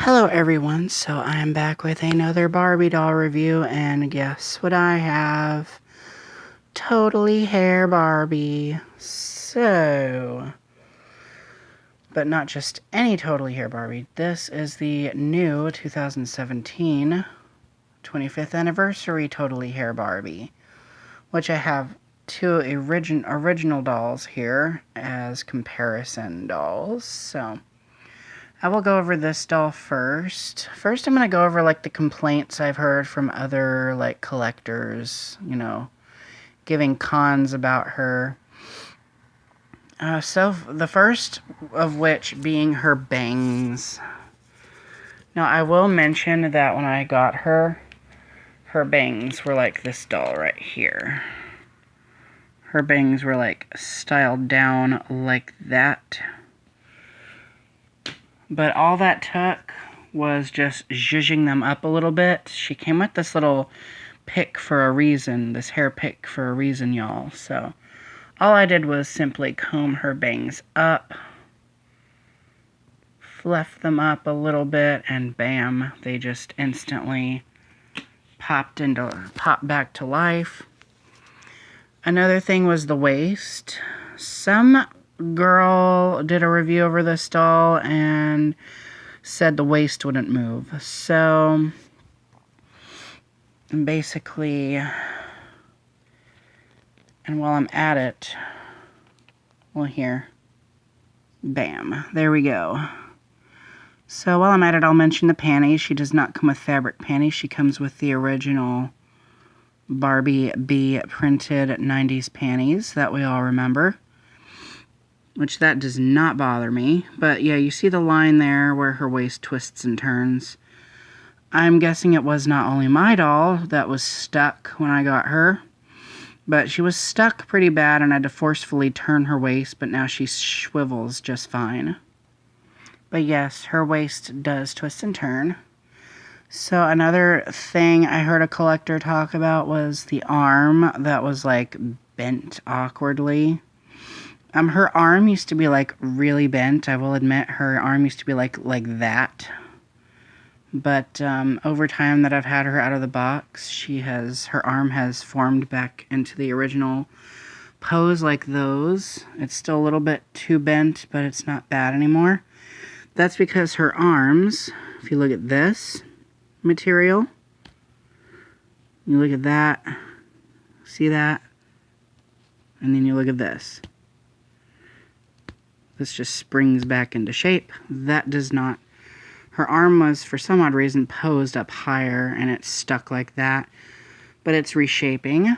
Hello everyone, so I am back with another Barbie doll review, and guess what I have? Totally Hair Barbie. But not just any Totally Hair Barbie. This is the new 2017 25th anniversary Totally Hair Barbie, which I have two original dolls here as comparison dolls. So I will go over this doll first. First, I'm going to go over, like, the complaints I've heard from other, like, collectors, giving cons about her. So, the first of which being her bangs. Now, I will mention that when I got her, her bangs were like this doll right here. Her bangs were, like, styled down like that. But all that took was just zhuzhing them up a little bit. She came with this little pick for a reason, this hair pick for a reason, y'all. So all I did was simply comb her bangs up, fluff them up a little bit, and bam, they just instantly popped back to life. Another thing was the waist. Some girl did a review over this doll and said the waist wouldn't move. So basically, and while I'm at it, well, here, bam, there we go. So while I'm at it, I'll mention the panties. She does not come with fabric panties. She comes with the original Barbie bee printed 90s panties that we all remember, which that does not bother me. But yeah, you see the line there where her waist twists and turns. I'm guessing it was not only my doll that was stuck when I got her, but she was stuck pretty bad and I had to forcefully turn her waist, but now she swivels just fine. But yes, her waist does twist and turn. So another thing I heard a collector talk about was the arm that was, like, bent awkwardly. Her arm used to be, like, really bent. I will admit her arm used to be like that. But over time that I've had her out of the box, her arm has formed back into the original pose like those. It's still a little bit too bent, but it's not bad anymore. That's because her arms, if you look at this material, you look at that, see that, and then you look at this. This just springs back into shape. That does not. Her arm was, for some odd reason, posed up higher, and it's stuck like that. But it's reshaping.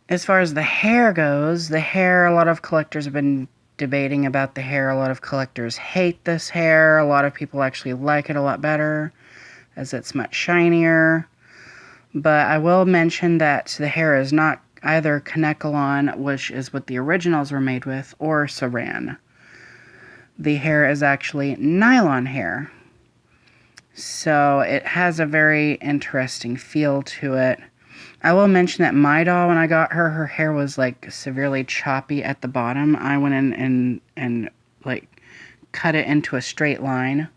As far as the hair goes, a lot of collectors have been debating about the hair. A lot of collectors hate this hair. A lot of people actually like it a lot better, as it's much shinier. But I will mention that the hair is not either Kanekalon, which is what the originals were made with, or Saran. The hair is actually nylon hair. So it has a very interesting feel to it. I will mention that my doll, when I got her, her hair was, like, severely choppy at the bottom. I went in and like, cut it into a straight line.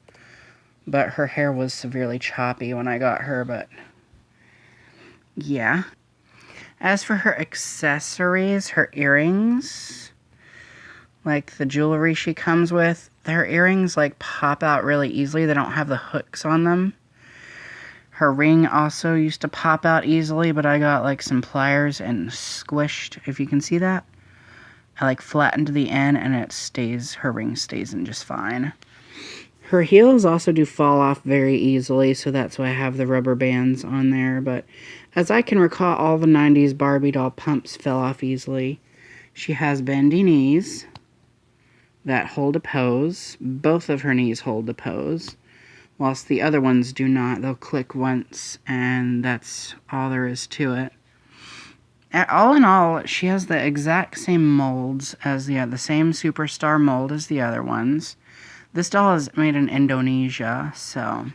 But her hair was severely choppy when I got her, but yeah. As for her accessories, her earrings, like the jewelry she comes with, her earrings, like, pop out really easily. They don't have the hooks on them. Her ring also used to pop out easily, but I got, like, some pliers and squished, if you can see that. I, like, flattened the end and her ring stays in just fine. Her heels also do fall off very easily, so that's why I have the rubber bands on there. But as I can recall, all the 90s Barbie doll pumps fell off easily. She has bendy knees that hold a pose. Both of her knees hold a pose, whilst the other ones do not. They'll click once, and that's all there is to it. All in all, she has the exact same molds as the same Superstar mold as the other ones. This doll is made in Indonesia, so.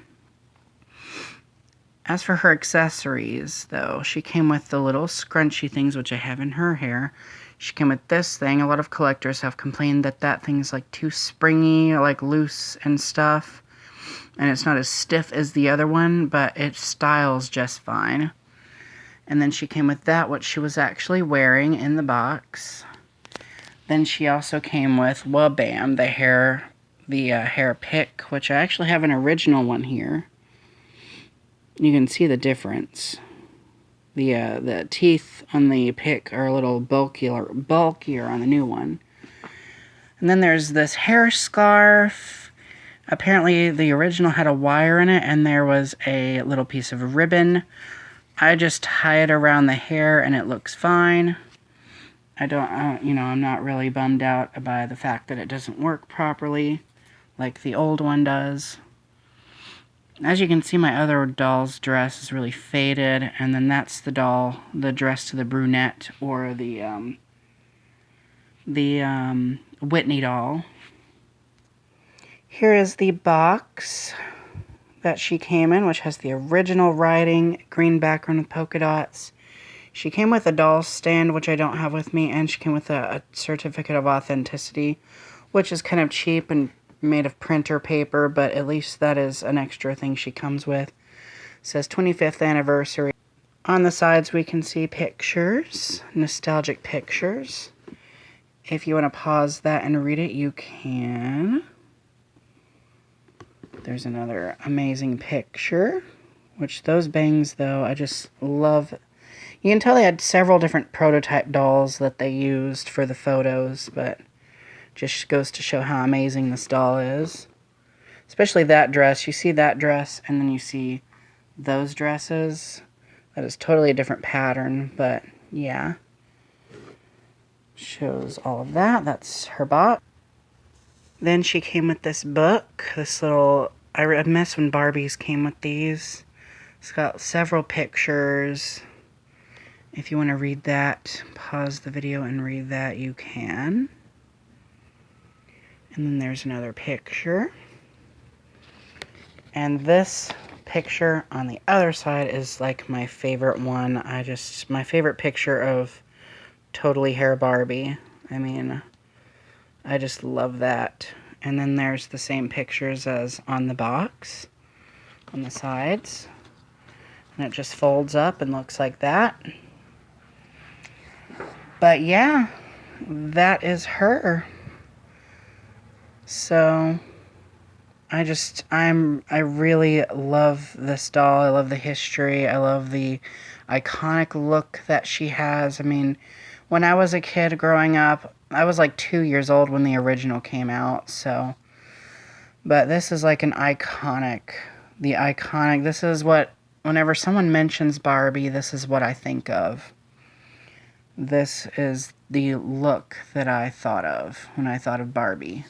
As for her accessories, though, she came with the little scrunchy things, which I have in her hair. She came with this thing. A lot of collectors have complained that that thing's, like, too springy, like, loose and stuff. And it's not as stiff as the other one, but it styles just fine. And then she came with that, what she was actually wearing in the box. Then she also came with Bam, the hair pick, which I actually have an original one here. You can see the difference. The teeth on the pick are a little bulkier on the new one. And then there's this hair scarf. Apparently the original had a wire in it, and there was a little piece of ribbon. I just tie it around the hair and it looks fine. I'm not really bummed out by the fact that it doesn't work properly like the old one does. As you can see, my other doll's dress is really faded, and then that's the dress to the brunette, or the Whitney doll. Here is the box that she came in, which has the original writing, green background with polka dots. She came with a doll stand, which I don't have with me, and she came with a certificate of authenticity, which is kind of cheap and made of printer paper, but at least that is an extra thing she comes with. It says 25th anniversary. On the sides we can see pictures, nostalgic pictures. If you want to pause that and read it, you can. There's another amazing picture, which those bangs, though, I just love. You can tell they had several different prototype dolls that they used for the photos, but just goes to show how amazing this doll is. Especially that dress. You see that dress, and then you see those dresses. That is totally a different pattern, but yeah. Shows all of that. That's her box. Then she came with this book. This little... I miss when Barbies came with these. It's got several pictures. If you want to read that, pause the video and read that, you can. And then there's another picture. And this picture on the other side is like my favorite one. My favorite picture of Totally Hair Barbie. I mean, I just love that. And then there's the same pictures as on the box, on the sides. And it just folds up and looks like that. But yeah, that is her. So I really love this doll. I love the history. I love the iconic look that she has. I mean, when I was a kid growing up, I was like 2 years old when the original came out, so. But this is like an this is what, whenever someone mentions Barbie, this is what I think of. This is the look that I thought of when I thought of Barbie.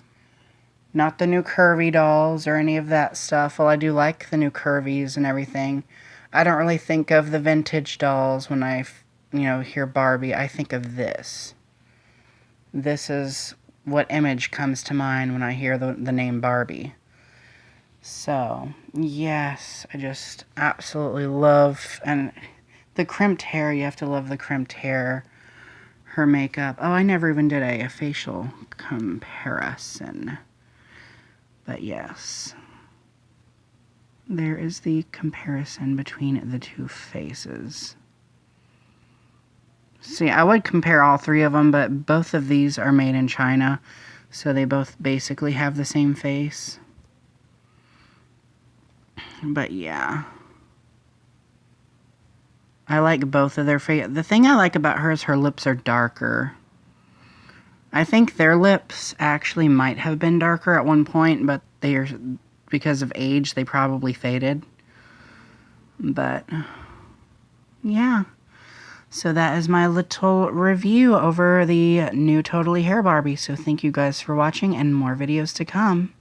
Not the new curvy dolls or any of that stuff. Well, I do like the new curvies and everything. I don't really think of the vintage dolls when I, hear Barbie. I think of this. This is what image comes to mind when I hear the name Barbie. So, yes, I just absolutely love, and the crimped hair, you have to love the crimped hair. Her makeup. Oh, I never even did a facial comparison. But yes. There is the comparison between the two faces. See, I would compare all three of them, but both of these are made in China, so they both basically have the same face. But yeah. I like both of their face. The thing I like about her is her lips are darker. I think their lips actually might have been darker at one point, but because of age, they probably faded. But yeah. So that is my little review over the new Totally Hair Barbie. So thank you guys for watching, and more videos to come.